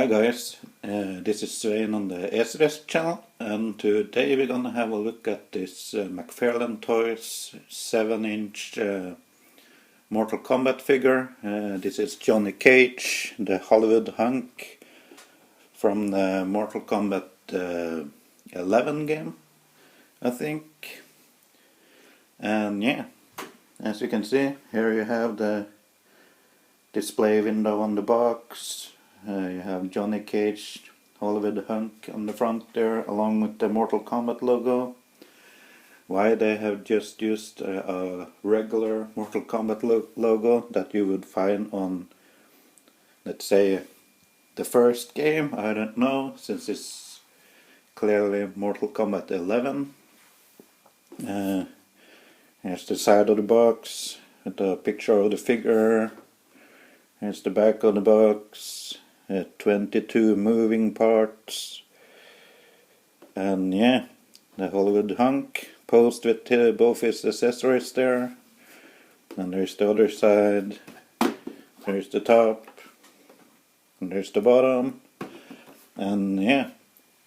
Hi guys, this is Svein on the SRS channel, and today we're gonna have a look at this McFarlane Toys 7-inch Mortal Kombat figure. This is Johnny Cage, the Hollywood hunk from the Mortal Kombat 11 game, I think. And yeah, as you can see, here you have the display window on the box. You have Johnny Cage, Hollywood hunk on the front there, along with the Mortal Kombat logo. Why they have just used a regular Mortal Kombat logo that you would find on, let's say, the first game, I don't know, since it's clearly Mortal Kombat 11. Here's the side of the box with a picture of the figure. Here's the back of the box. 22 moving parts, and yeah, the Hollywood hunk posed with both his accessories there. And there's the other side, there's the top, and there's the bottom. And yeah,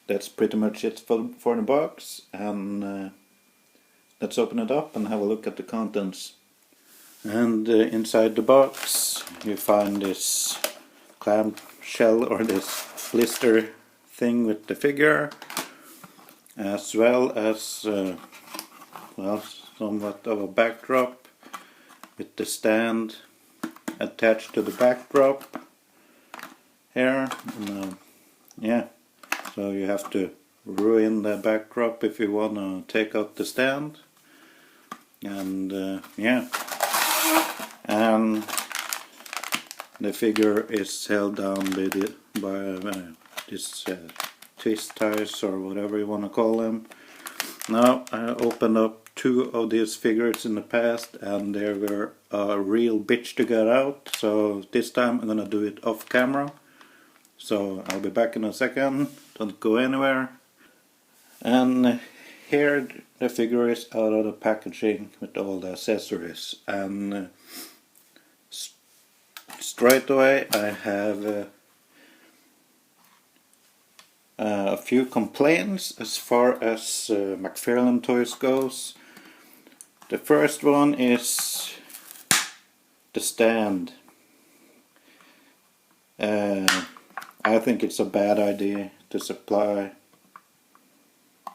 that's pretty much it for the box. And let's open it up and have a look at the contents. And inside the box you find this clamshell, or this blister thing with the figure, as well as well, somewhat of a backdrop with the stand attached to the backdrop here. And, yeah, so you have to ruin the backdrop if you want to take out the stand. And yeah, and the figure is held down by this twist ties, or whatever you want to call them. Now, I opened up two of these figures in the past, and they were a real bitch to get out. So this time I'm gonna do it off camera. So I'll be back in a second. Don't go anywhere. And here the figure is out of the packaging with all the accessories. And straight away I have a few complaints as far as McFarlane Toys goes. The first one is the stand. I think it's a bad idea to supply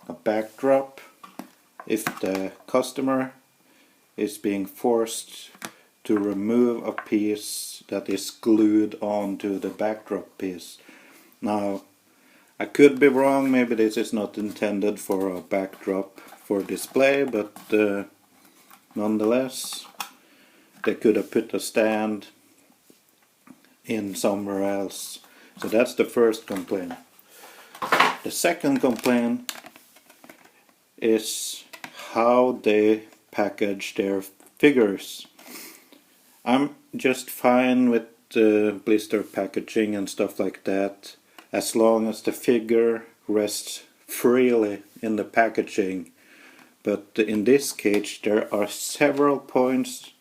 a backdrop if the customer is being forced to remove a piece that is glued onto the backdrop piece. Now, I could be wrong, maybe this is not intended for a backdrop for display, but nonetheless, they could have put a stand in somewhere else. So that's the first complaint. The second complaint is how they package their figures. I'm just fine with blister packaging and stuff like that, as long as the figure rests freely in the packaging. But in this case there are several points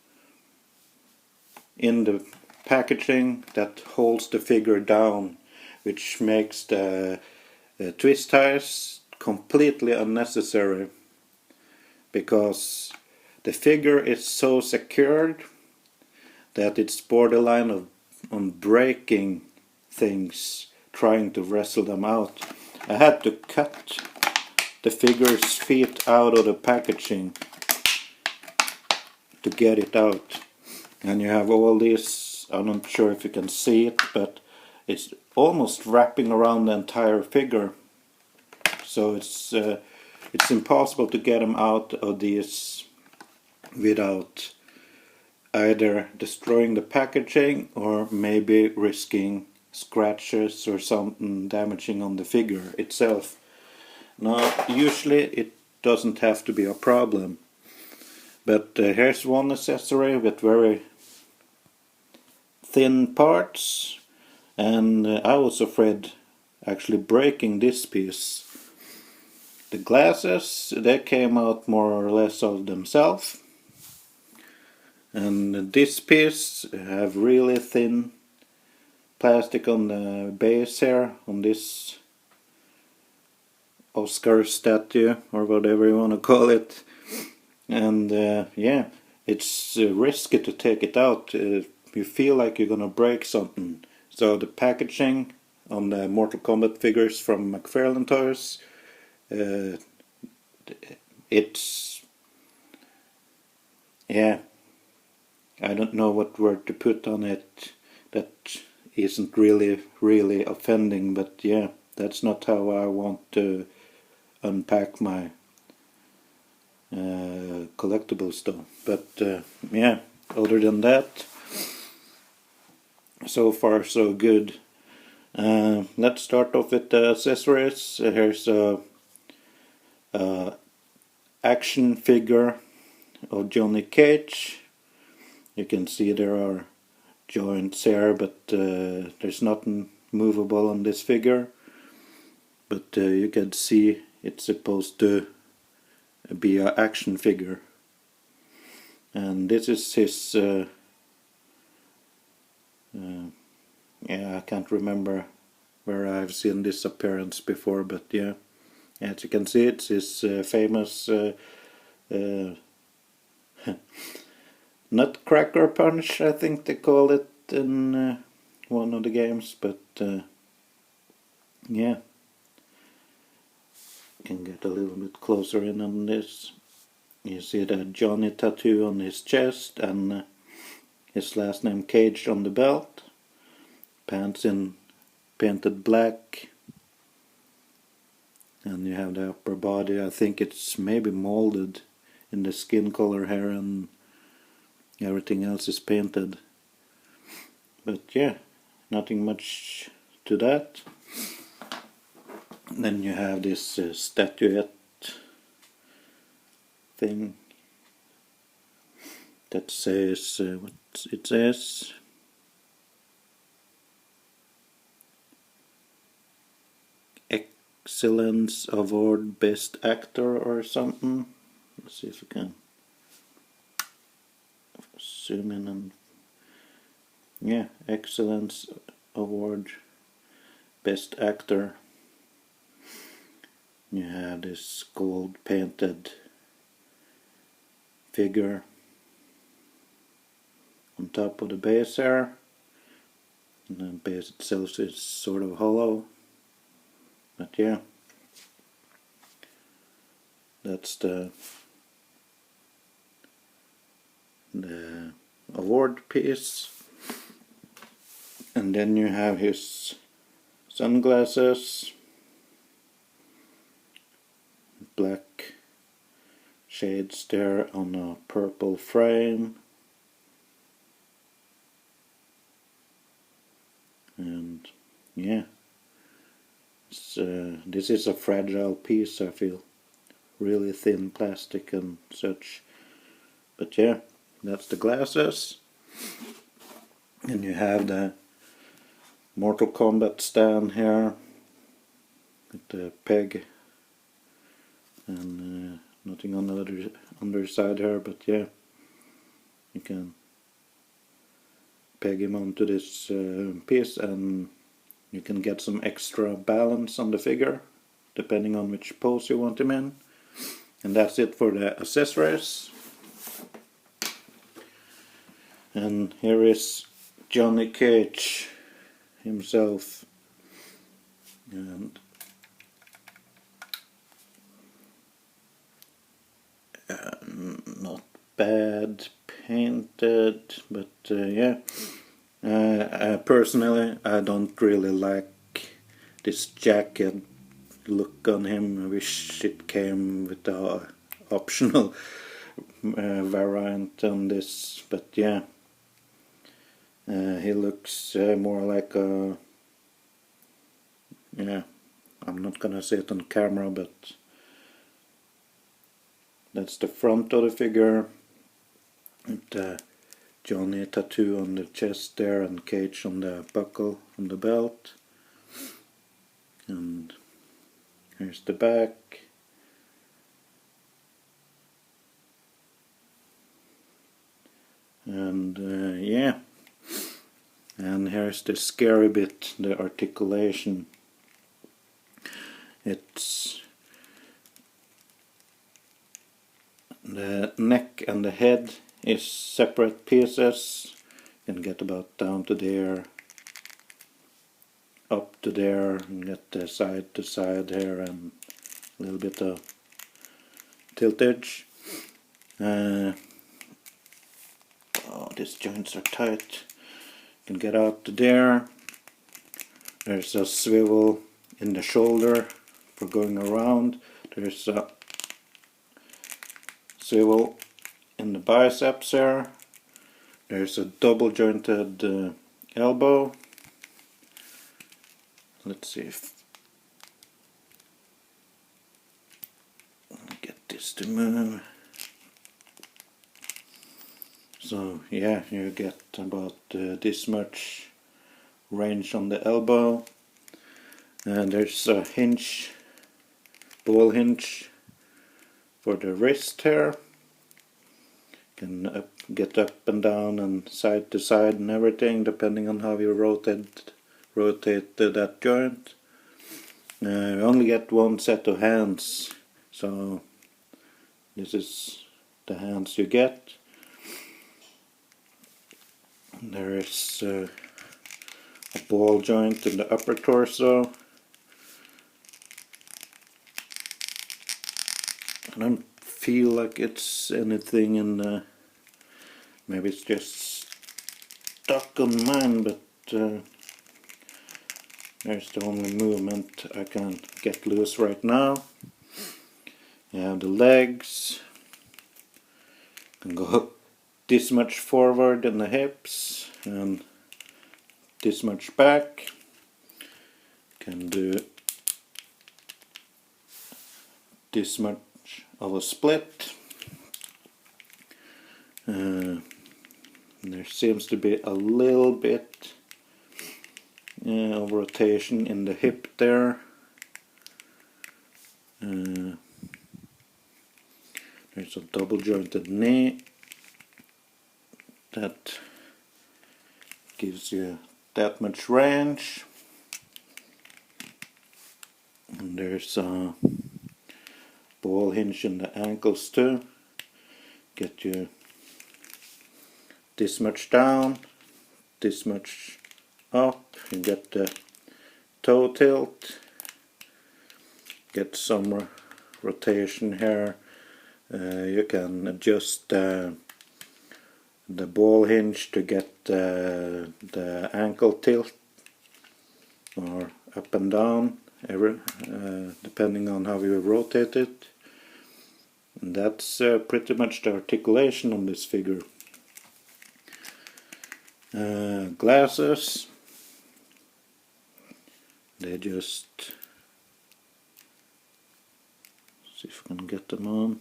in the packaging that holds the figure down, which makes the twist ties completely unnecessary, because the figure is so secured that it's borderline on breaking things trying to wrestle them out. I had to cut the figure's feet out of the packaging to get it out. And you have all this, I'm not sure if you can see it, but it's almost wrapping around the entire figure. So it's impossible to get them out of these without either destroying the packaging or maybe risking scratches or something damaging on the figure itself. Now, usually it doesn't have to be a problem, but here's one accessory with very thin parts, and I was afraid actually breaking this piece. The glasses, they came out more or less of themselves. And this piece have really thin plastic on the base here, on this Oscar statue, or whatever you want to call it. And yeah, it's risky to take it out. You feel like you're gonna break something. So the packaging on the Mortal Kombat figures from McFarlane Toys, it's, yeah, I don't know what word to put on it that isn't really offending, but yeah, that's not how I want to unpack my collectible stuff. But yeah, other than that, so far so good. Let's start off with the accessories. Here's a action figure of Johnny Cage. You can see there are joints here, but there's nothing movable on this figure. But you can see it's supposed to be an action figure. And this is his, yeah, I can't remember where I've seen this appearance before, but yeah, as you can see, it's his famous Nutcracker punch, I think they call it in one of the games, but yeah, can get a little bit closer in on this. You see the Johnny tattoo on his chest and his last name Cage on the belt. Pants in painted black. And you have the upper body. I think it's maybe molded in the skin color here, and everything else is painted. But yeah, nothing much to that. Then you have this statuette thing that says, what it says, Excellence Award Best Actor or something. Let's see if we can zoom in and, yeah, Excellence Award Best Actor. You have this gold painted figure on top of the base there, and the base itself is sort of hollow, but yeah, that's the award piece. And then you have his sunglasses, black shades there on a purple frame, and yeah, this is a fragile piece, I feel, really thin plastic and such, but yeah, that's the glasses. And you have the Mortal Kombat stand here with the peg and nothing on the other underside here, but yeah, you can peg him onto this piece, and you can get some extra balance on the figure depending on which pose you want him in. And that's it for the accessories. And here is Johnny Cage himself, and not bad painted, but yeah, personally I don't really like this jacket look on him. I wish it came with the optional variant on this, but yeah, he looks more like a, yeah, I'm not gonna say it on camera, but that's the front of the figure, with the Johnny tattoo on the chest there and Cage on the buckle on the belt. And here's the back. And yeah, And here's the scary bit, the articulation. It's the neck and the head is separate pieces. You can get about down to there, up to there, and get the side to side here, and a little bit of tiltage. Oh, these joints are tight. You can get out to there. There's a swivel in the shoulder for going around. There's a swivel in the biceps here. There's a double jointed elbow. Let's see if I get this to move. So yeah, you get about this much range on the elbow. And there's a hinge, ball hinge for the wrist here. Can get up and down and side to side and everything, depending on how you rotate that joint. You only get one set of hands, so this is the hands you get. There is a ball joint in the upper torso. I don't feel like it's anything in the, maybe it's just stuck on mine, but there's the only movement I can get loose right now. You have the legs, can go this much forward in the hips and this much back. Can do this much of a split. There seems to be a little bit of rotation in the hip there. There's a double jointed knee that gives you that much range. And there's a ball hinge in the ankles too. Get you this much down, this much up. You get the toe tilt. Get some rotation here. You can adjust the ball hinge to get the ankle tilt or up and down, depending on how you rotate it. And that's pretty much the articulation on this figure. Glasses, they just, see if I can get them on.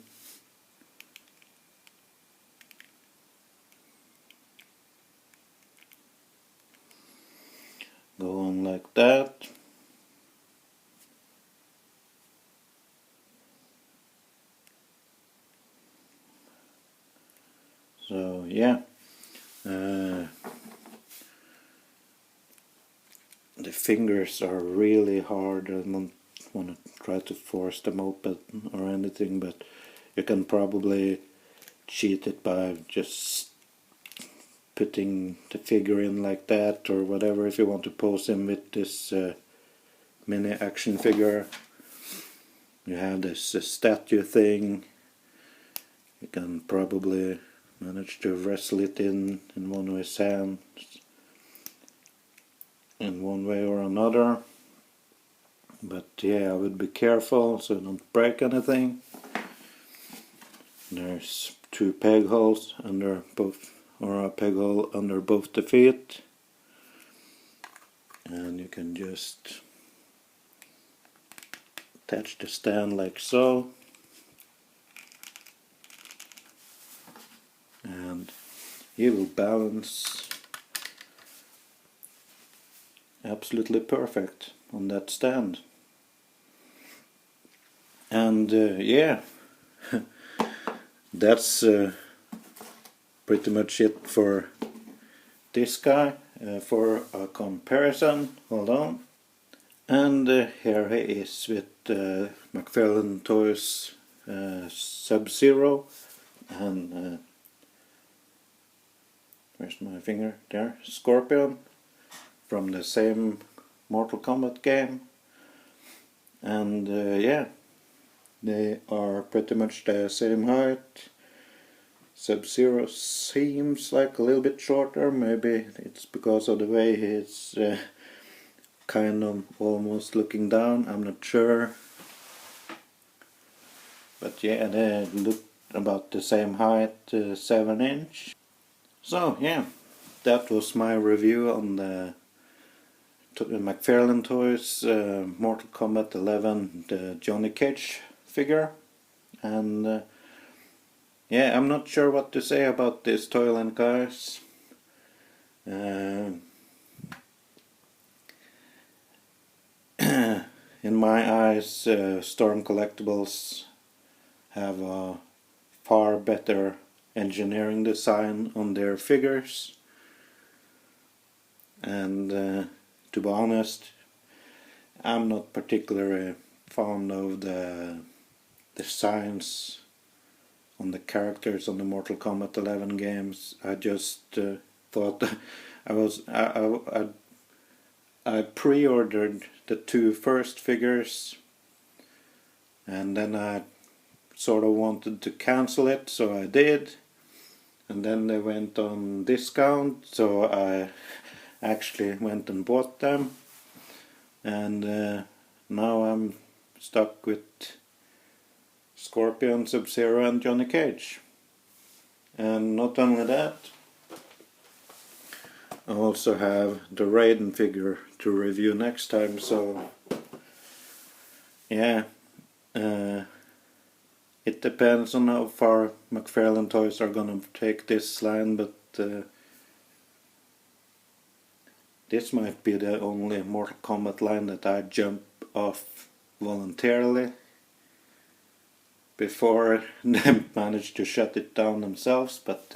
Go on like that. So yeah, the fingers are really hard. I don't want to try to force them open or anything, but you can probably cheat it by just putting the figure in like that or whatever, if you want to pose him with this mini action figure. You have this statue thing. You can probably manage to wrestle it in one of his hands in one way or another. But yeah, I would be careful so you don't break anything. There's two peg holes under both, or a peg hole under both the feet, and you can just attach the stand like so, and he will balance absolutely perfect on that stand. And yeah, that's pretty much it for this guy. for a comparison. Hold on. And here he is with McFarlane Toys Sub-Zero, and where's my finger? There, Scorpion, from the same Mortal Kombat game. And yeah, they are pretty much the same height. Sub-Zero seems like a little bit shorter. Maybe it's because of the way he's kind of almost looking down, I'm not sure. But yeah, they look about the same height, 7 inch. So yeah, that was my review on the McFarlane Toys Mortal Kombat XI, the Johnny Cage figure. And yeah, I'm not sure what to say about this Toyland, guys. In my eyes, Storm Collectibles have a far better engineering design on their figures, and to be honest, I'm not particularly fond of the designs on the characters on the Mortal Kombat 11 games. I just thought I pre-ordered the 2 first figures, and then I sort of wanted to cancel it, so I did, and then they went on discount, so I actually went and bought them, and now I'm stuck with Scorpion, Sub-Zero and Johnny Cage. And not only that, I also have the Raiden figure to review next time, so yeah, it depends on how far McFarlane Toys are gonna take this line, but this might be the only Mortal Kombat line that I jump off voluntarily before they manage to shut it down themselves. But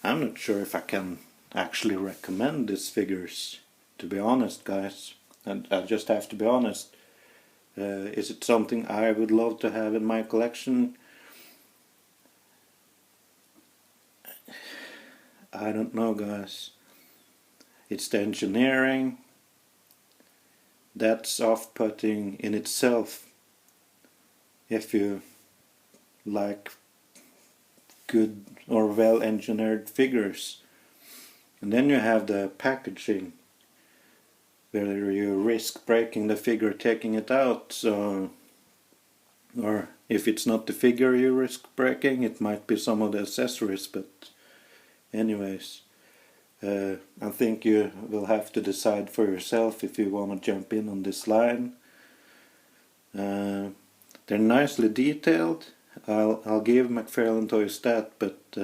I'm not sure if I can actually recommend these figures, to be honest, guys. And I just have to be honest. Is it something I would love to have in my collection? I don't know, guys. It's the engineering that's off-putting in itself. If you like good or well-engineered figures. And then you have the packaging, where you risk breaking the figure taking it out, so, or if it's not the figure you risk breaking, it might be some of the accessories. But anyways, I think you will have to decide for yourself if you want to jump in on this line. They're nicely detailed. I'll give McFarlane Toys that, but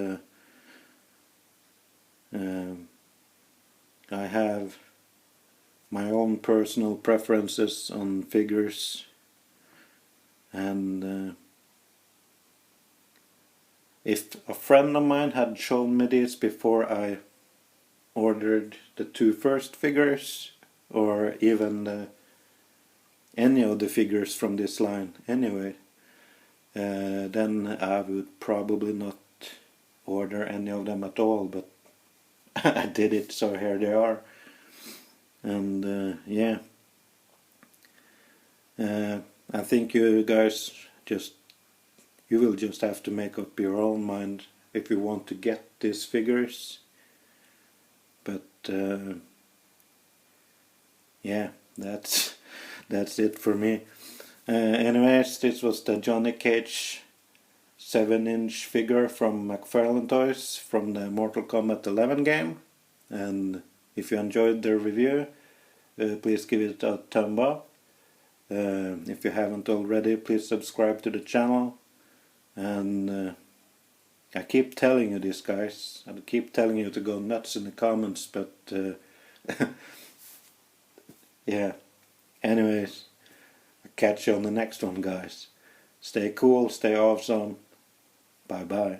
I have my own personal preferences on figures, and if a friend of mine had shown me this before I ordered the 2 first figures, or even any of the figures from this line anyway, then I would probably not order any of them at all, but I did it, so here they are. And yeah, I think you guys you will just have to make up your own mind if you want to get these figures. But yeah, that's it for me. Anyways, this was the Johnny Cage 7-inch figure from McFarlane Toys from the Mortal Kombat 11 game. And if you enjoyed the review, please give it a thumb up. If you haven't already, please subscribe to the channel. And I keep telling you this, guys. I keep telling you to go nuts in the comments, but yeah. Anyways, I'll catch you on the next one, guys. Stay cool, stay awesome. Bye bye.